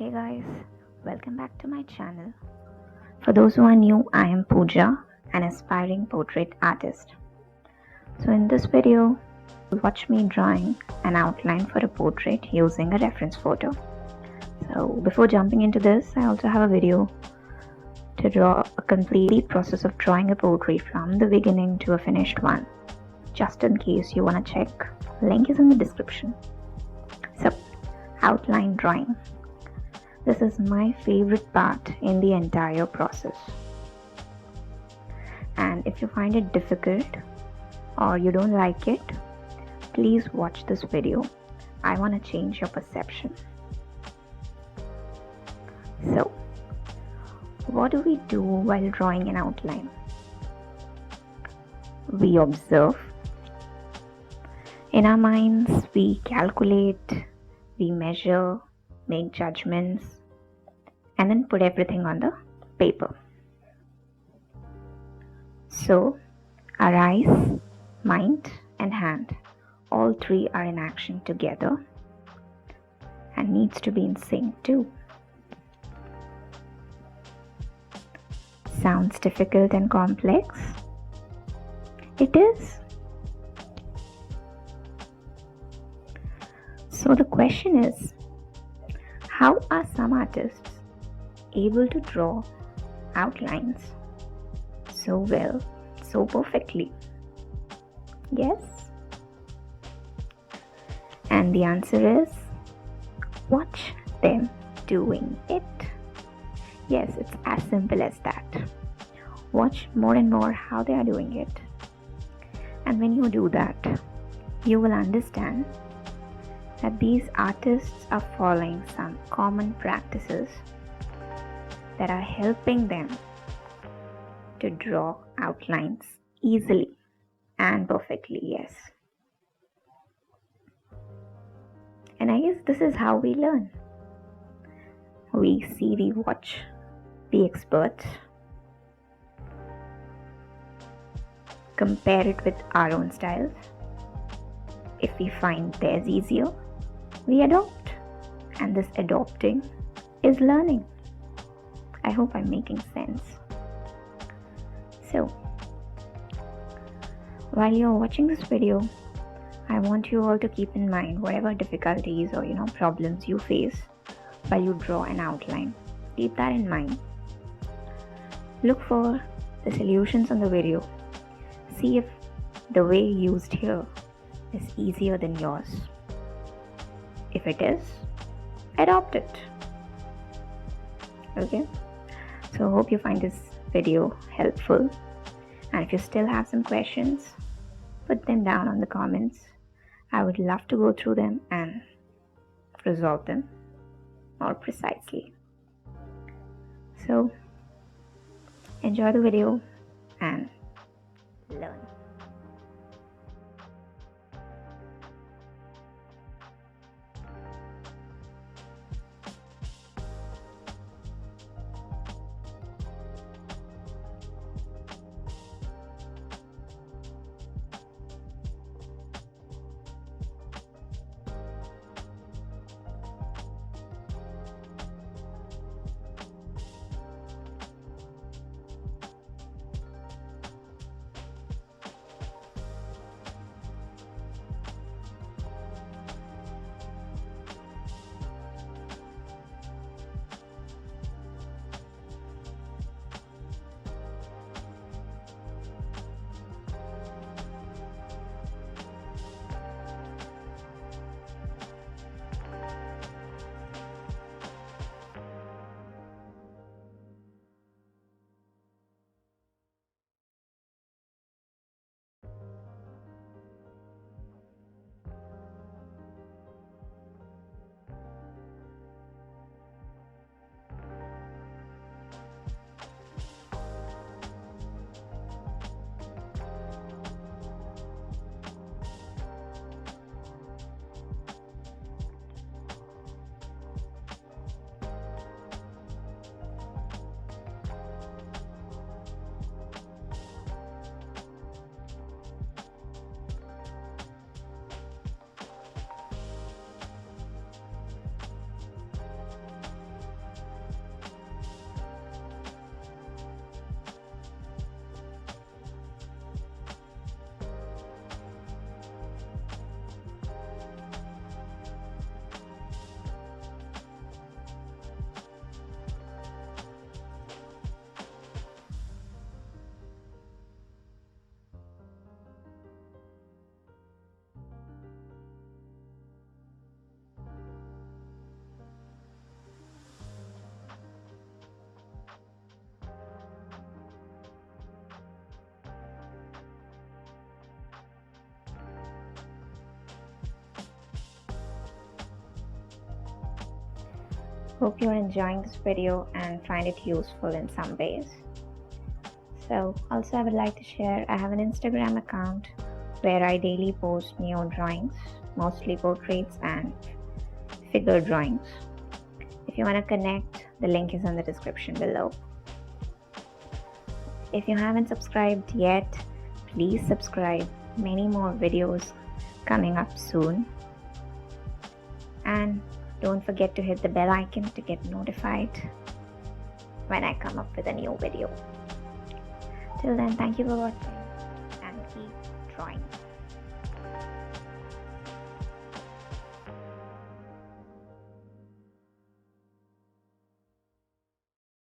Hey guys, welcome back to my channel. For those who are new, I am Pooja, an aspiring portrait artist. So in this video, watch me drawing an outline for a portrait using a reference photo. So before jumping into this, I also have a video to draw a complete process of drawing a portrait from the beginning to a finished one. Just in case you want to check, link is in the description. So, outline drawing. This is my favorite part in the entire process. And if you find it difficult or you don't like it, please watch this video. I want to change your perception. So, what do we do while drawing an outline? We observe. In our minds, we calculate, we measure, make judgments, and then put everything on the paper. So, our eyes, mind, and hand, all three are in action together and needs to be in sync too. Sounds difficult and complex? It is. So the question is, how are some artists able to draw outlines so well, so perfectly? Yes? And the answer is, watch them doing it. Yes, it's as simple as that. Watch more and more how they are doing it. And when you do that, you will understand that these artists are following some common practices that are helping them to draw outlines easily and perfectly, yes. And I guess this is how we learn. We see, we watch the experts, compare it with our own styles. If we find theirs easier, we adopt, and this adopting is learning. I hope I'm making sense. So, while you're watching this video, I want you all to keep in mind whatever difficulties or problems you face while you draw an outline. Keep that in mind. Look for the solutions on the video. See if the way used here is easier than yours. If it is, adopt it. Okay? So I hope you find this video helpful. And if you still have some questions, put them down on the comments. I would love to go through them and resolve them more precisely. So enjoy the video and learn. Hope you're enjoying this video and find it useful in some ways. So also I would like to share, I have an Instagram account where I daily post new drawings, mostly portraits and figure drawings. If you want to connect, the link is in the description below. If you haven't subscribed yet, please subscribe. Many more videos coming up soon. And don't forget to hit the bell icon to get notified when I come up with a new video. Till then, thank you for watching and keep drawing.